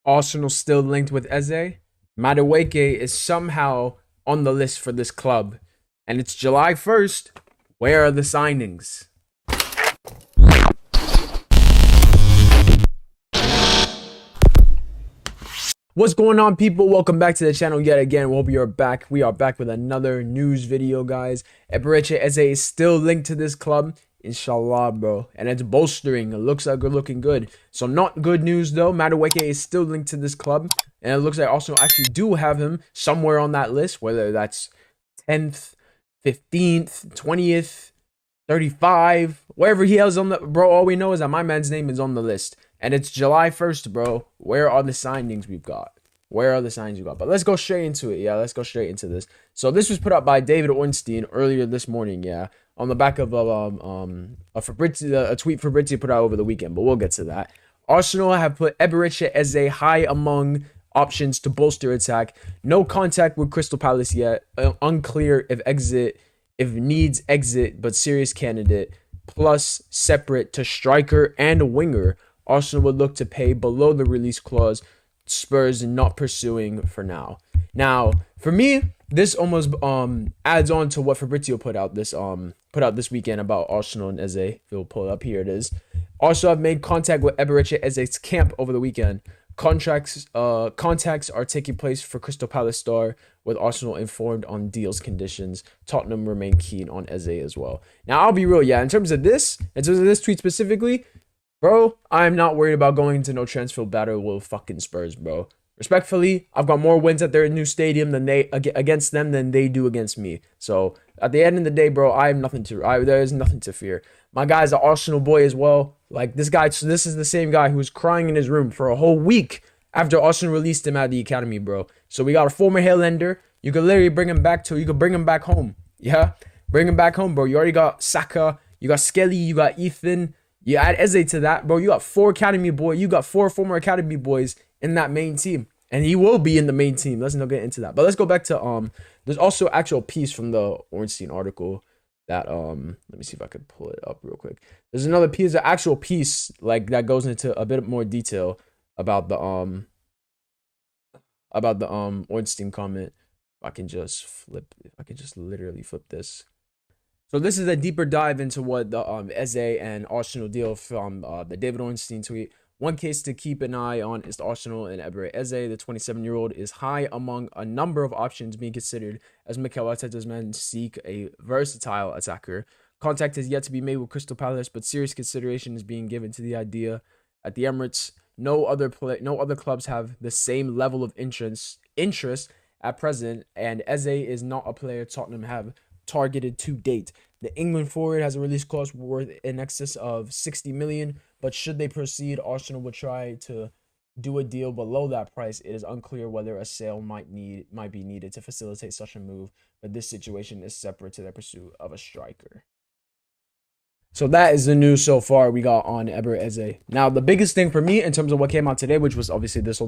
Arsenal still linked with Eze. Madueke is somehow on the list for this club. And it's July 1st. Where are the signings? What's going on, people? Welcome back to the channel yet again. We hope you're back. We are back with another news video, guys. Eberechi Eze is still linked to this club. Inshallah, bro. And it's bolstering. It looks like we're looking good. So not good news, though. Madueke is still linked to this club. And it looks like Arsenal actually do have him somewhere on that list. Whether that's 10th, 15th, 20th, 35. Wherever he is on the... Bro, all we know is that my man's name is on the list. And it's July 1st, bro. Where are the signings we've got? Where are the signings we got? But let's go straight into it. Yeah, let's go straight into this. So this was put up by David Ornstein earlier this morning. Yeah, on the back of a tweet Fabrizio put out over the weekend. But we'll get to that. Arsenal have put Eberechi Eze high among options to bolster attack. No contact with Crystal Palace yet. Unclear if needs exit, but serious candidate. Plus separate to striker and winger. Arsenal would look to pay below the release clause. Spurs not pursuing for now. Now, for me, this almost adds on to what Fabrizio put out this weekend about Arsenal and Eze. If you'll pull it up, here it is. Arsenal have made contact with Eberechi Eze's camp over the weekend. Contacts are taking place for Crystal Palace star, with Arsenal informed on deals conditions. Tottenham remain keen on Eze as well. Now, I'll be real, yeah. In terms of this tweet specifically, bro, I'm not worried about going into no transfer battle with fucking Spurs, bro. Respectfully, I've got more wins at their new stadium than against them than they do against me. So at the end of the day, bro, there is nothing to fear. My guy's an Arsenal boy as well. Like this guy, so this is the same guy who was crying in his room for a whole week after Arsenal released him at the academy, bro. So we got a former Highlander. You could literally bring him back home. Yeah, bring him back home, bro. You already got Saka, you got Skelly, you got Ethan. You add Eze to that, bro. You got four former academy boys in that main team, and he will be in the main team. Let's not get into that. But let's go back to There's also actual piece from the Ornstein article that Let me see if I could pull it up real quick. There's another piece, an actual piece like that goes into a bit more detail about the Ornstein comment. If I can just literally flip this. So this is a deeper dive into what the Eze and Arsenal deal from the David Ornstein tweet. One case to keep an eye on is the Arsenal and Eberechi Eze. The 27-year-old is high among a number of options being considered as Mikel Arteta's men seek a versatile attacker. Contact is yet to be made with Crystal Palace, but serious consideration is being given to the idea. At the Emirates, no other clubs have the same level of interest at present, and Eze is not a player Tottenham have targeted to date. The England forward has a release clause worth in excess of 60 million, but should they proceed, Arsenal would try to do a deal below that price. It is unclear whether a sale might be needed to facilitate such a move, but this situation is separate to their pursuit of a striker. So that is the news so far we got on Eberechi Eze. Now, the biggest thing for me in terms of what came out today, which was obviously this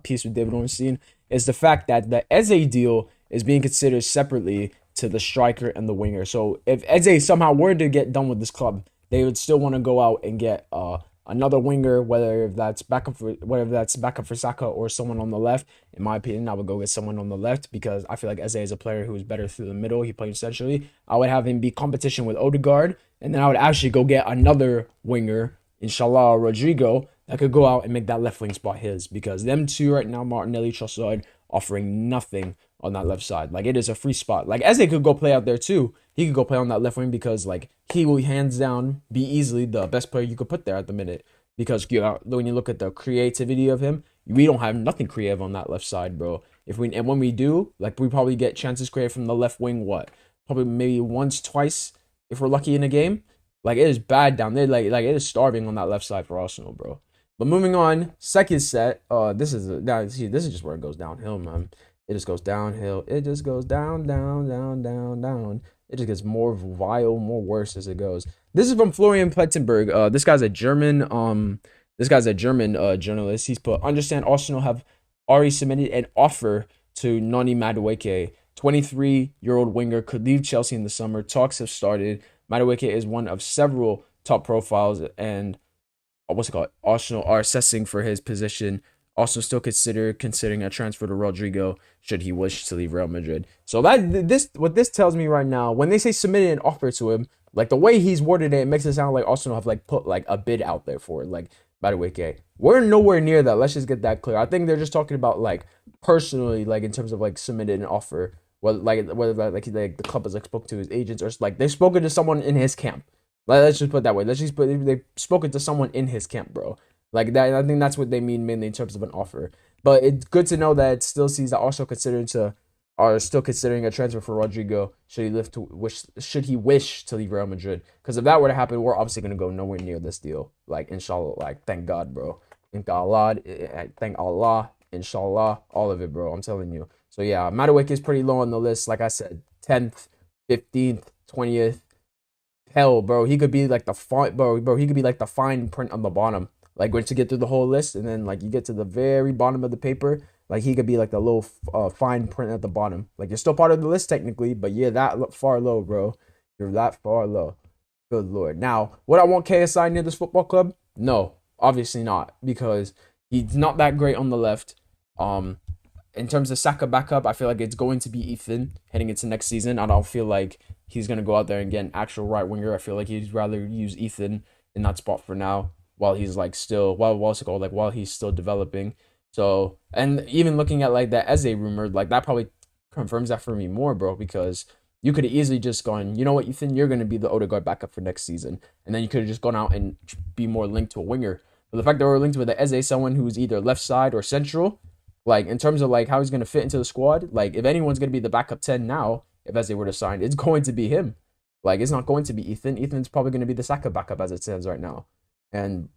piece with David Ornstein, is the fact that the Eze deal is being considered separately to the striker and the winger. So if Eze somehow were to get done with this club, they would still want to go out and get another winger, whether that's backup for Saka or someone on the left. In my opinion, I would go get someone on the left because I feel like Eze is a player who is better through the middle. He plays centrally. I would have him be competition with Odegaard, and then I would actually go get another winger, inshallah, Rodrigo, that could go out and make that left wing spot his, because them two right now, Martinelli, Trossard, offering nothing on that left side. Like, it is a free spot. Like, Eze could go play out there too. He could go play on that left wing because, like, he will hands down be easily the best player you could put there at the minute. Because when you look at the creativity of him, we don't have nothing creative on that left side, bro. When we do, like, we probably get chances created from the left wing. What? Probably maybe once, twice, if we're lucky in a game. Like, it is bad down there. Like it is starving on that left side for Arsenal, bro. But moving on, second set. This is just where it goes downhill, man. It just goes downhill. It just goes down, down, down, down, down. It just gets more vile, more worse as it goes. This is from Florian Plettenberg. This guy's a German journalist. He's put, understand Arsenal have already submitted an offer to Noni Madueke. 23-year-old winger could leave Chelsea in the summer. Talks have started. Madueke is one of several top profiles, and Arsenal are assessing for his position. also still considering a transfer to Rodrigo should he wish to leave Real Madrid. So that this what this tells me right now, when they say submitted an offer to him, like the way he's worded it, it makes it sound like Arsenal have like put like a bid out there for it. Like, by the way, okay, we're nowhere near that. Let's just get that clear. I think they're just talking about like personally, like in terms of like submitted an offer. Whether like the club has like spoke to his agents or like they've spoken to someone in his camp. Like, let's just put it that way. Let's just put they've spoken to someone in his camp, bro. Like that, I think that's what they mean mainly in terms of an offer. But it's good to know that it still sees that also considering to are still considering a transfer for Rodrigo should he wish to leave Real Madrid. Because if that were to happen, we're obviously gonna go nowhere near this deal. Like inshallah, like thank God, bro. Thank Allah, thank Allah, inshallah, all of it, bro. I'm telling you. So yeah, Madueke is pretty low on the list. Like I said, 10th, 15th, 20th. Hell, bro, he could be like the fine, bro. He could be like the fine print on the bottom. Like once you get through the whole list, and then like you get to the very bottom of the paper, like he could be like the little fine print at the bottom. Like you're still part of the list technically, but yeah, that far low, bro. You're that far low. Good lord. Now, would I want KSI near this football club? No, obviously not, because he's not that great on the left. In terms of Saka backup, I feel like it's going to be Ethan heading into next season. I don't feel like he's going to go out there and get an actual right winger. I feel like he'd rather use Ethan in that spot for now while he's like still, while he's still developing. So, and even looking at like that Eze rumor, like that probably confirms that for me more, bro, because you could have easily just gone, you know what, Ethan, you're going to be the Odegaard backup for next season. And then you could have just gone out and be more linked to a winger. But the fact that we're linked with the Eze, someone who's either left side or central, like, in terms of, like, how he's going to fit into the squad, like, if anyone's going to be the backup 10 now, if Eze were to sign, it's going to be him. Like, it's not going to be Ethan. Ethan's probably going to be the Saka backup as it stands right now. And,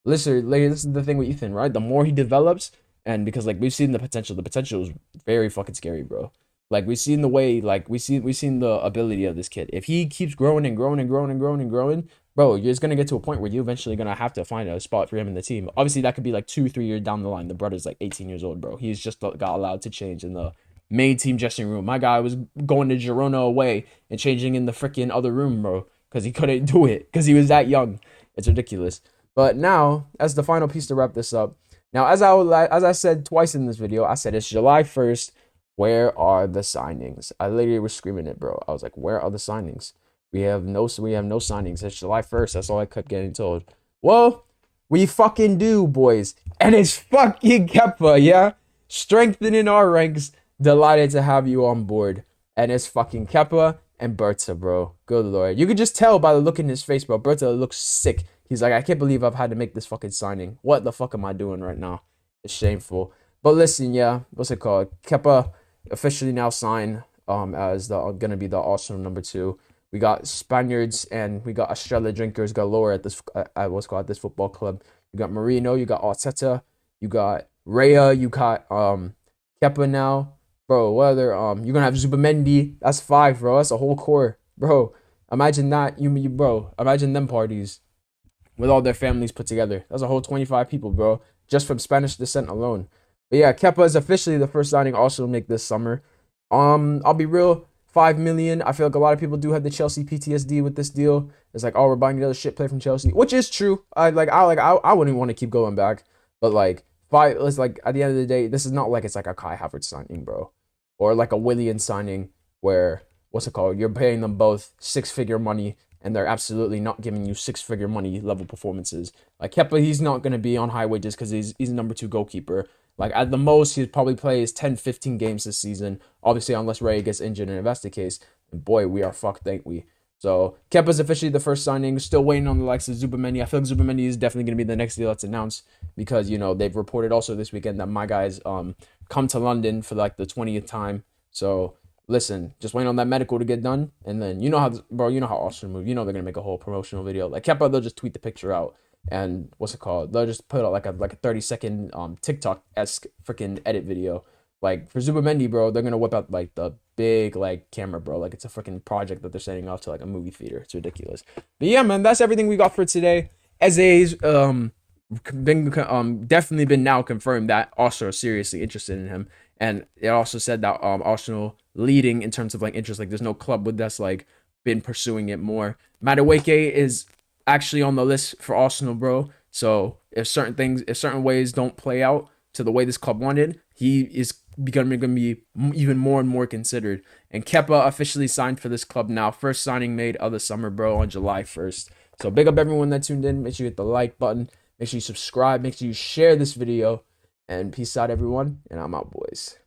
listen, like, this is the thing with Ethan, right? The more he develops, and because, like, we've seen the potential is very fucking scary, bro. Like, we've seen the way, like, we've seen the ability of this kid. If he keeps growing and growing and growing and growing and growing, bro, you're just gonna get to a point where you're eventually gonna have to find a spot for him in the team. Obviously, that could be like 2-3 years down the line. The brother's like 18 years old, bro. He's just got allowed to change in the main team dressing room. My guy was going to Girona away and changing in the freaking other room, bro, because he couldn't do it because he was that young. It's ridiculous. But now, as the final piece to wrap this up, now as I said twice in this video, I said it's July 1st. Where are the signings? I literally was screaming it, bro. I was like, where are the signings? We have no signings. It's July 1st. That's all I kept getting told. Well, we fucking do, boys. And it's fucking Kepa, yeah? Strengthening our ranks. Delighted to have you on board. And it's fucking Kepa and Berta, bro. Good lord. You could just tell by the look in his face, bro. Berta looks sick. He's like, I can't believe I've had to make this fucking signing. What the fuck am I doing right now? It's shameful. But listen, yeah. What's it called? Kepa officially now signed as gonna be the Arsenal number 2. We got Spaniards and we got Estrella drinkers galore at this this football club. You got Marino, you got Arteta, you got Raya, you got Kepa now, bro. What other you're gonna have Zubamendi? That's 5, bro. That's a whole core, bro. Imagine that, bro. Imagine them parties with all their families put together. That's a whole 25 people, bro, just from Spanish descent alone. But yeah, Kepa is officially the first signing Arsenal make this summer. I'll be real, 5 million. I feel like a lot of people do have the Chelsea PTSD with this deal. It's like, oh, we're buying another shit player from Chelsea, which is true. I wouldn't want to keep going back, but like 5. It's like at the end of the day, this is not like it's like a Kai Havertz signing, bro, or like a Willian signing where what's it called? You're paying them both 6-figure money and they're absolutely not giving you 6-figure money level performances. Like Kepa, he's not gonna be on high wages because he's number 2 goalkeeper. Like, at the most, he'd probably play 10, 15 games this season. Obviously, unless Ray gets injured, and if that's the case, and boy, we are fucked, ain't we? So, Kepa's officially the first signing. Still waiting on the likes of Zubamendi. I feel like Zubamendi is definitely going to be the next deal that's announced because, you know, they've reported also this weekend that my guys come to London for, like, the 20th time. So, listen, just waiting on that medical to get done. And then, you know how Arsenal move. You know they're going to make a whole promotional video. Like, Kepa, they'll just tweet the picture out. And what's it called? They'll just put out like a 30-second TikTok-esque freaking edit video. Like for Zubamendi, bro, they're gonna whip out like the big like camera, bro. Like it's a freaking project that they're sending off to like a movie theater. It's ridiculous. But yeah, man, that's everything we got for today. Eze's definitely been now confirmed that Arsenal are seriously interested in him, and it also said that Arsenal leading in terms of like interest. Like there's no club with that's like been pursuing it more. Madueke is actually on the list for Arsenal, bro. So if certain ways don't play out, to the way this club wanted, he is going to be even more and more considered. And Kepa officially signed for this club now. First signing made of the summer, bro, on July 1st. So big up everyone that tuned in. Make sure you hit the like button. Make sure you subscribe. Make sure you share this video. And peace out, everyone. And I'm out, boys.